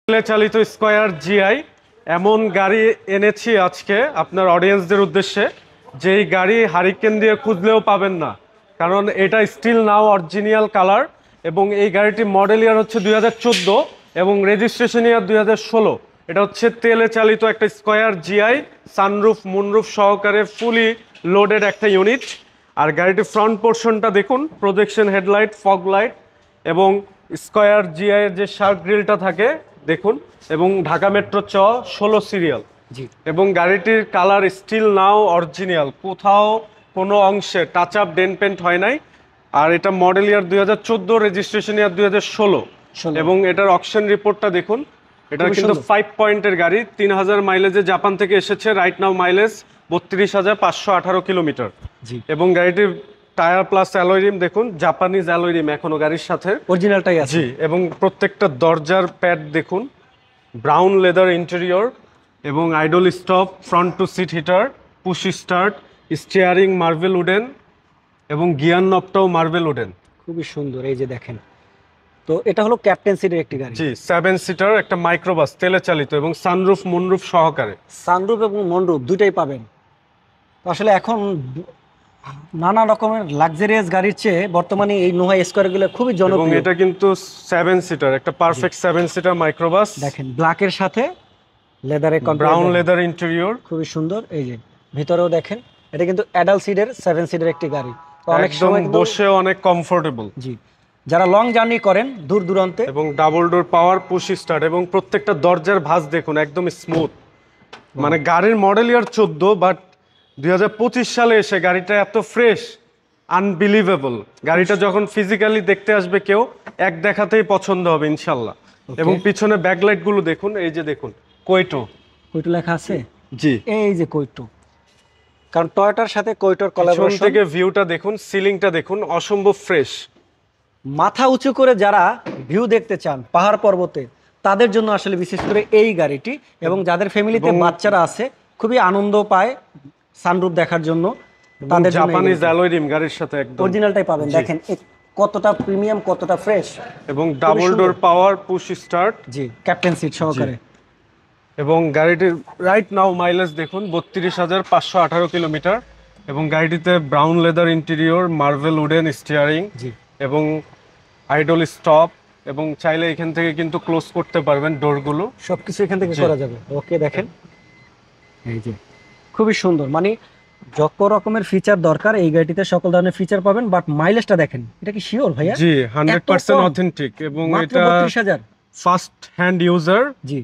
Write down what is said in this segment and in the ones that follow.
তেলে চালিত square GI এমন গাড়ি এনেছি আজকে আপনার অডিয়েন্সদের উদ্দেশ্যে, যেই গাড়ি হারিকেন দিয়ে খুঁজলেও পাবেন না, কারণ এটা স্টিল নাও অরিজিনাল কালার। এবং এই গাড়িটি মডেল ইয়ার হচ্ছে 2014 এবং রেজিস্ট্রেশন ইয়ার 2016। এটা হচ্ছে তেলে চালিত একটা স্কয়ার জিআই, সানরুফ মুনরুফ সহকারে ফুলি লোডেড একটা ইউনিট। আর গাড়িটির ফ্রন্ট পোর্শনটা দেখুন, প্রজেকশন হেডলাইট, ফগ লাইট এবং স্কয়ার জিআই এর যে শার্ক গ্রিলটা থাকে দেখুন, এবং ঢাকা মেট্রো 16 সিরিয়াল। জি। এবং গাড়িটির কালার স্টিল নাও অরিজিনাল, কোথাও কোনো অংশে টাচ আপ ডেন্ট পেন্ট হয় নাই। আর এটা মডেল ইয়ার 2014, রেজিস্ট্রেশন ইয়ার 2016। এবং এটার অকশন রিপোর্টটা দেখুন, এটা কিন্তু 5 পয়েন্টের গাড়ি, 3000 মাইলেজে জাপান থেকে এসেছে। Right now mileage 32,518 kilometre. এবং গাড়িটির টায়ার প্লাস অ্যালয় রিম দেখুন, জাপানিজ অ্যালয় রিম এখনো গাড়ির সাথে অরিজিনালটাই আছে। জি। এবং প্রত্যেকটা দরজার প্যাড দেখুন, ব্রাউন লেদার ইন্টেরিয়র এবং idle stop, front two seat heater, push start, steering marble wooden এবং গিয়ার নবটাও মার্বেল উডেন। খুবই সুন্দর, এই যে দেখেন। তো এটা হলো ক্যাপ্টেন সিটের একটি গাড়ি। জি, 7 সিটার একটা মাইক্রোবাস, তেলে চালিত এবং সানরুফ মুনরুফ সহকারে। সানরুফ এবং মনরুফ দুইটাই পাবেন। তো আসলে এখন নানা রকমের লাক্সারিয়াস গাড়ির চেয়ে বর্তমানে এই নোহা স্কয়ারগুলো খুবই এবং জনপ্রিয়। এটা কিন্তু 7 সিটার একটা পারফেক্ট 7 সিটার মাইক্রোবাস। দেখেন ব্ল্যাকের সাথে লেদারে ব্রাউন লেদার ইন্টেরিয়র, খুবই সুন্দর। এই যে ভিতরেও দেখেন, এটা কিন্তু অ্যাডাল্ট সিটের 7 সিটের একটি গাড়ি। তো অনেক সময় বসে অনেক কমফোর্টেবল। জি, যারা লং জার্নি করেন দূর দূরান্তে। এবং double door power push start এবং প্রত্যেকটা দরজার ভাঁজ দেখুন একদম স্মুথ। মানে গাড়ির মডেল ইয়ার 14, বাট 2025 সালে এসে গাড়িটা এত ফ্রেশ, আনবিলিভেবল। গাড়িটা যখন ফিজিক্যালি দেখতে আসবে কেউ, এক দেখাতেই পছন্দ হবে ইনশাল্লাহ। এবং পিছনে ব্যাকলাইট গুলো দেখুন, এই যে দেখুন কোয়েটো লেখা আছে। জি, এই যে কোয়েটো, কারণ টয়োটার সাথে কোয়েটোর কোলাবোরেশন। থেকে ভিউটা দেখুন, সিলিংটা দেখুন, অসম্ভব ফ্রেশ। মাথা উঁচু করে যারা ভিউ দেখতে চান পাহাড় পর্বতে, তাদের জন্য আসলে বিশেষ করে এই গাড়িটি। এবং যাদের ফ্যামিলিতে বাচ্চারা আছে, খুবই আনন্দ পায় সানরুফ দেখার জন্য, তাদের জন্য জাপানিজ অ্যালয় রিম গাড়ির সাথে একদম অরিজিনালটাই পাবেন। দেখেন কতটা প্রিমিয়াম, কতটা ফ্রেশ। এবং double door power push start. জি, ক্যাপ্টেন সিট সহকারে। এবং গাড়িটির রাইট নাও মাইলেজ দেখুন 32,518 কিলোমিটার। এবং গাড়িটিতে brown leather interior, marble wooden steering এবং আইডল স্টপ। এবং চাইলে এখান থেকে কিন্তু ক্লোজ করতে পারবেন ডোরগুলো, সবকিছু এখান থেকে করা যাবে। ওকে, দেখেন এই যে খুবই সুন্দর। মানে যত রকমের ফিচার দরকার এই গাড়িটিতে সকল ধরনের ফিচার পাবেন। বাট মাইলেজটা দেখেন, এটা কি শিওর ভাইয়া? জি, 100% অথেন্টিক। এবং এটা 32,000 first hand user,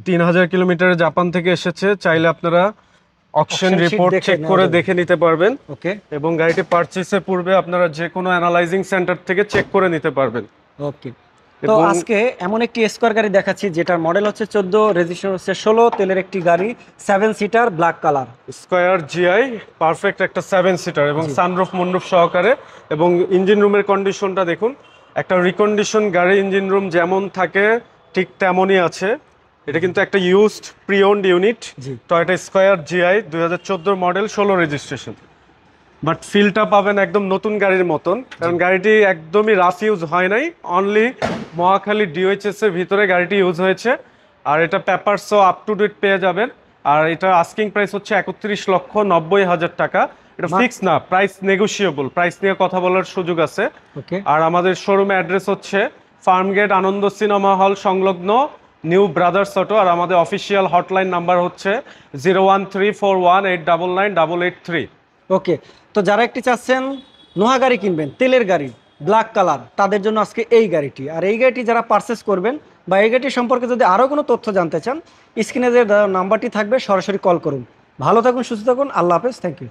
3000 kilometre Japan থেকে এসেছে। চাইলে আপনারা অকশন রিপোর্ট চেক করে দেখে নিতে পারবেন। ওকে। এবং গাড়িটি পারচেজের পূর্বে আপনারা যে কোনো অ্যানালাইজিং সেন্টার থেকে চেক করে নিতে পারবেন। ওকে। তো আজকে এমন একটি স্কয়ার গাড়ি দেখাচ্ছি যেটার মডেল হচ্ছে 14, রেজিস্ট্রেশন হচ্ছে 16, তেলের একটি গাড়ি, 7 seater, black colour. Square GI perfect একটা 7 সিটার এবং সানরুফ মুনরুফ সহকারে। এবং ইঞ্জিন রুমের কন্ডিশনটা দেখুন, একটা রিকন্ডিশন গাড়ি ইঞ্জিন রুম যেমন থাকে ঠিক তেমনই আছে। এটা কিন্তু একটা used pre owned unit, Toyota Esquire GI 2014 model, 16 registration. But ফিলটা পাবেন একদম নতুন গাড়ির মতন, কারণ গাড়িটি একদমই রাফ ইউজ হয় নাই। অনলি মহাখালী ডিওএইচএস এর ভিতরে গাড়িটি ইউজ হয়েছে। আর এটা পেপারসও আপ টু ডেট পেয়ে যাবেন। আর এটা আস্কিং প্রাইস হচ্ছে 31,90,000 টাকা। এটা ফিক্স না, প্রাইস নেগোশিয়েবল, প্রাইস নিয়ে কথা বলার সুযোগ আছে। আর আমাদের শোরুম অ্যাড্রেস হচ্ছে ফার্মগেট আনন্দ সিনেমা হল সংলগ্ন নিউ ব্রাদার্স অটো। আর আমাদের অফিসিয়াল হটলাইন নাম্বার হচ্ছে 01341899883। ওকে। তো যারা একটি চাচ্ছেন নোহা গাড়ি কিনবেন, তেলের গাড়ি, ব্ল্যাক কালার, তাদের জন্য আজকে এই গাড়িটি। আর এই গাড়িটি যারা পারচেস করবেন বা এই গাড়িটি সম্পর্কে যদি আরও কোনো তথ্য জানতে চান, স্ক্রিনে যে নাম্বারটি থাকবে সরাসরি কল করুন। ভালো থাকুন, সুস্থ থাকুন, আল্লাহ হাফেজ, থ্যাংক ইউ।